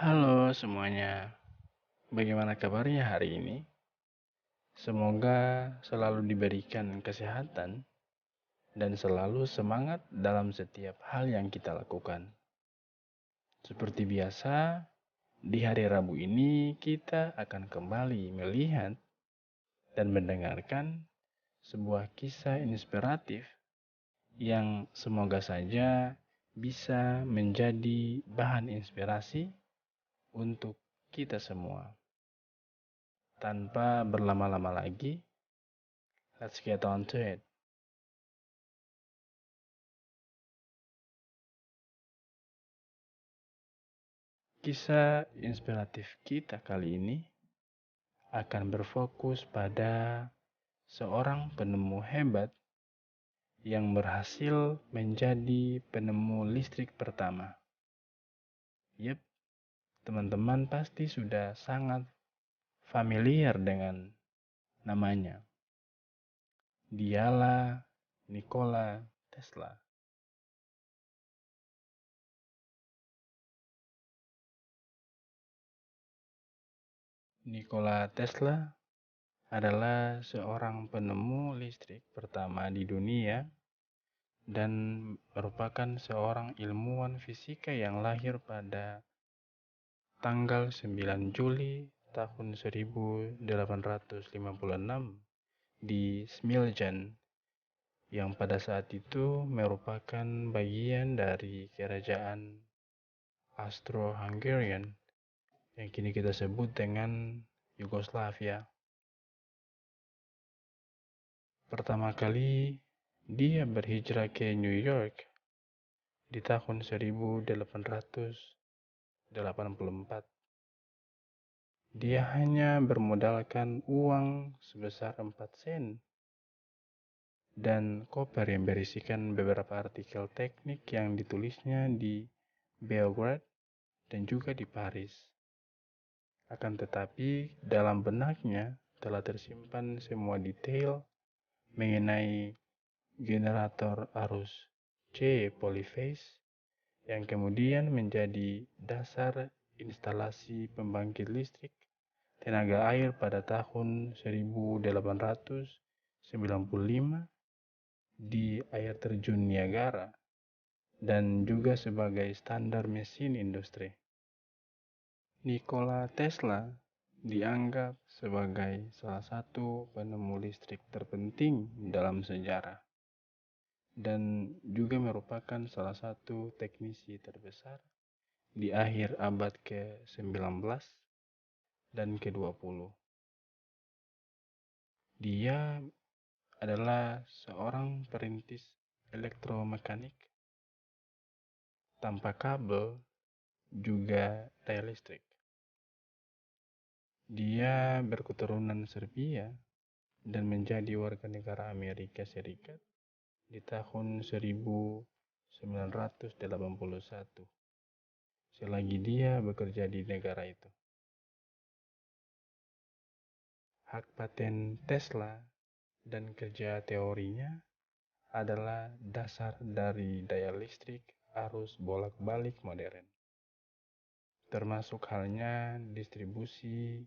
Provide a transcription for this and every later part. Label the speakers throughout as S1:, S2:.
S1: Halo semuanya, bagaimana kabarnya hari ini? Semoga selalu diberikan kesehatan dan selalu semangat dalam setiap hal yang kita lakukan. Seperti biasa, di hari Rabu ini kita akan kembali melihat dan mendengarkan sebuah kisah inspiratif yang semoga saja bisa menjadi bahan inspirasi untuk kita semua. Tanpa berlama-lama lagi, let's get on to it. Kisah inspiratif kita kali ini akan berfokus pada seorang penemu hebat yang berhasil menjadi penemu listrik pertama. Yep, teman-teman pasti sudah sangat familiar dengan namanya. Dialah Nikola Tesla. Nikola Tesla adalah seorang penemu listrik pertama di dunia dan merupakan seorang ilmuwan fisika yang lahir pada tanggal 9 Juli tahun 1856 di Smiljan, yang pada saat itu merupakan bagian dari kerajaan Austro-Hungarian yang kini kita sebut dengan Yugoslavia. Pertama kali dia berhijrah ke New York di tahun 1884. Dia hanya bermodalkan uang sebesar 4 sen dan koper yang berisikan beberapa artikel teknik yang ditulisnya di Belgrade dan juga di Paris. Akan tetapi dalam benaknya telah tersimpan semua detail mengenai generator arus C polyphase yang kemudian menjadi dasar instalasi pembangkit listrik tenaga air pada tahun 1895 di air terjun Niagara dan juga sebagai standar mesin industri. Nikola Tesla dianggap sebagai salah satu penemu listrik terpenting dalam sejarah dan juga merupakan salah satu teknisi terbesar di akhir abad ke-19 dan ke-20. Dia adalah seorang perintis elektromekanik tanpa kabel juga daya listrik. Dia berketurunan Serbia dan menjadi warga negara Amerika Serikat di tahun 1981 selagi dia bekerja di negara itu. Hak paten Tesla dan kerja teorinya adalah dasar dari daya listrik arus bolak-balik modern, termasuk halnya distribusi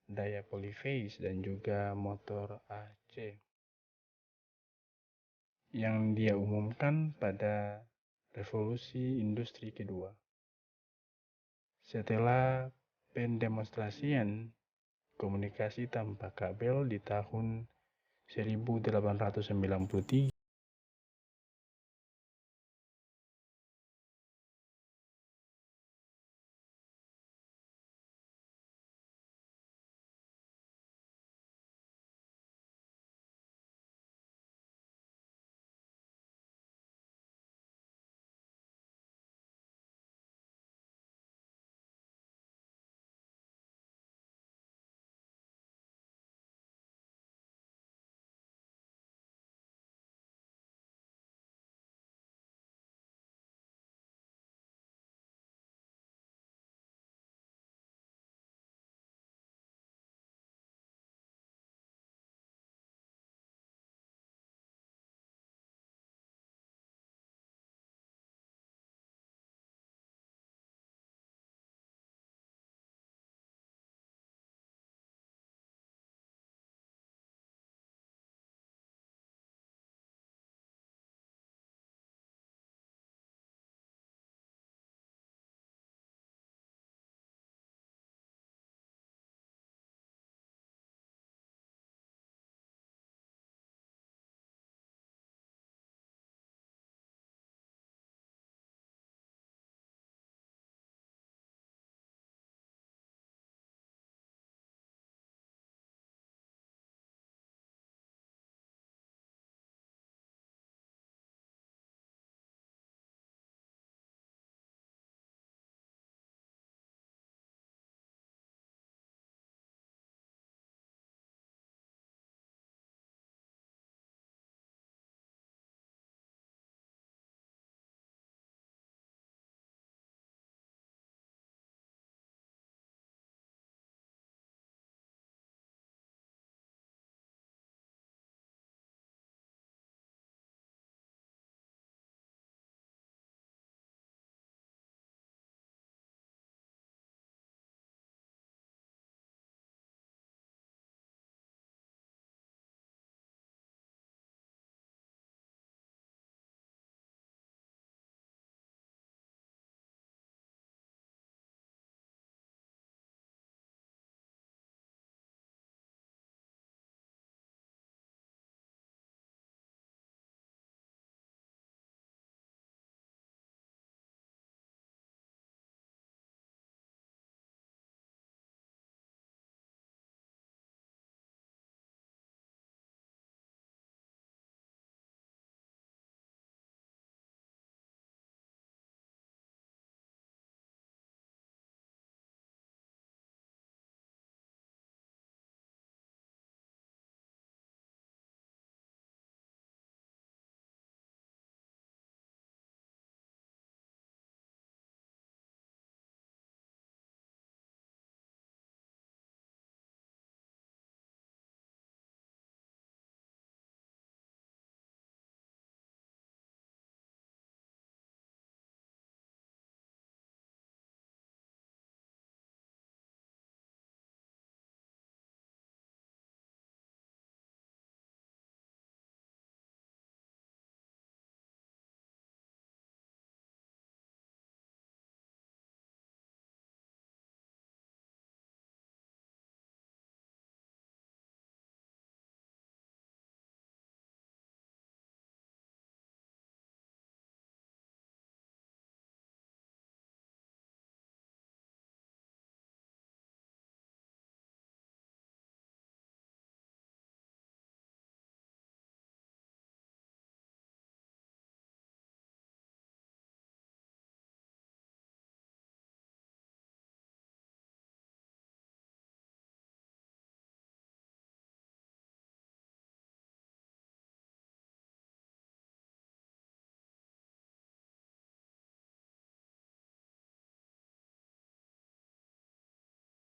S1: daya polyphase dan juga motor AC yang dia umumkan pada revolusi industri kedua. Setelah pendemonstrasian komunikasi tanpa kabel di tahun 1893,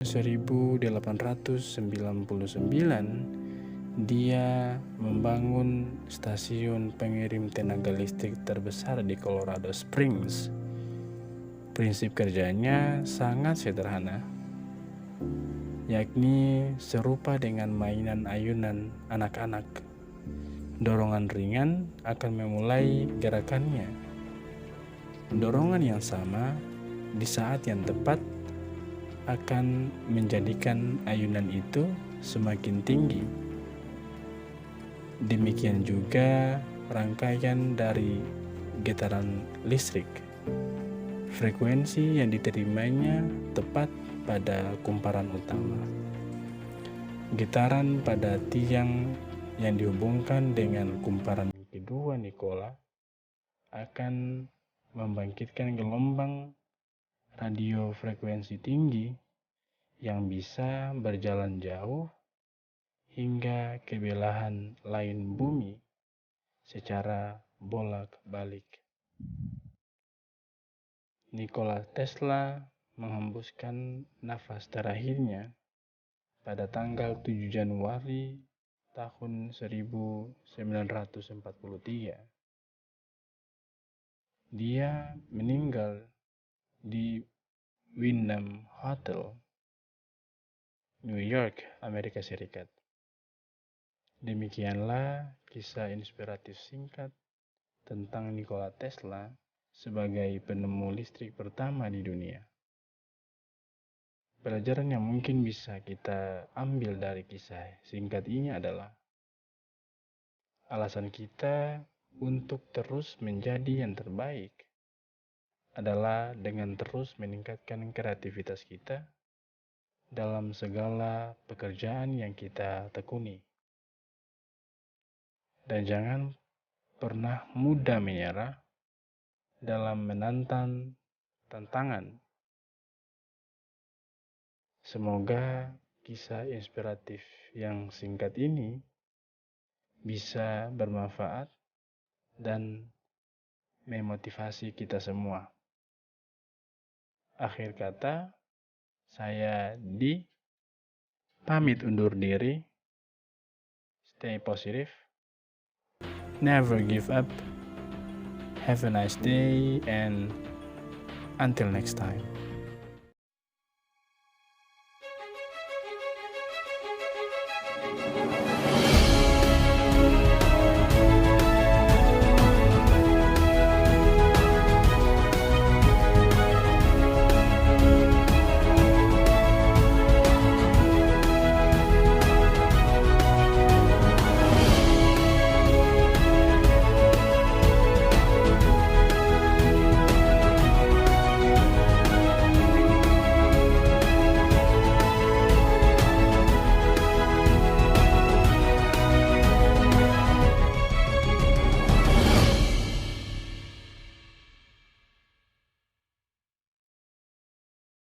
S1: 1899, dia membangun stasiun pengirim tenaga listrik terbesar di Colorado Springs. Prinsip kerjanya sangat sederhana, yakni serupa dengan mainan ayunan anak-anak. Dorongan ringan akan memulai gerakannya. Dorongan yang sama di saat yang tepat akan menjadikan ayunan itu semakin tinggi. Demikian juga rangkaian dari getaran listrik. Frekuensi yang diterimanya tepat pada kumparan utama. Getaran pada tiang yang dihubungkan dengan kumparan kedua Nikola akan membangkitkan gelombang radio frekuensi tinggi yang bisa berjalan jauh hingga ke belahan lain bumi secara bolak-balik. Nikola Tesla menghembuskan nafas terakhirnya pada tanggal 7 Januari tahun 1943. Dia meninggal di Wyndham Hotel, New York, Amerika Serikat. Demikianlah kisah inspiratif singkat tentang Nikola Tesla sebagai penemu listrik pertama di dunia. Pelajaran yang mungkin bisa kita ambil dari kisah singkat ini adalah alasan kita untuk terus menjadi yang terbaik adalah dengan terus meningkatkan kreativitas kita dalam segala pekerjaan yang kita tekuni. Dan jangan pernah mudah menyerah dalam menantang tantangan. Semoga kisah inspiratif yang singkat ini bisa bermanfaat dan memotivasi kita semua. Akhir kata, saya pamit undur diri. Stay positive. Never give up. Have a nice day and until next time.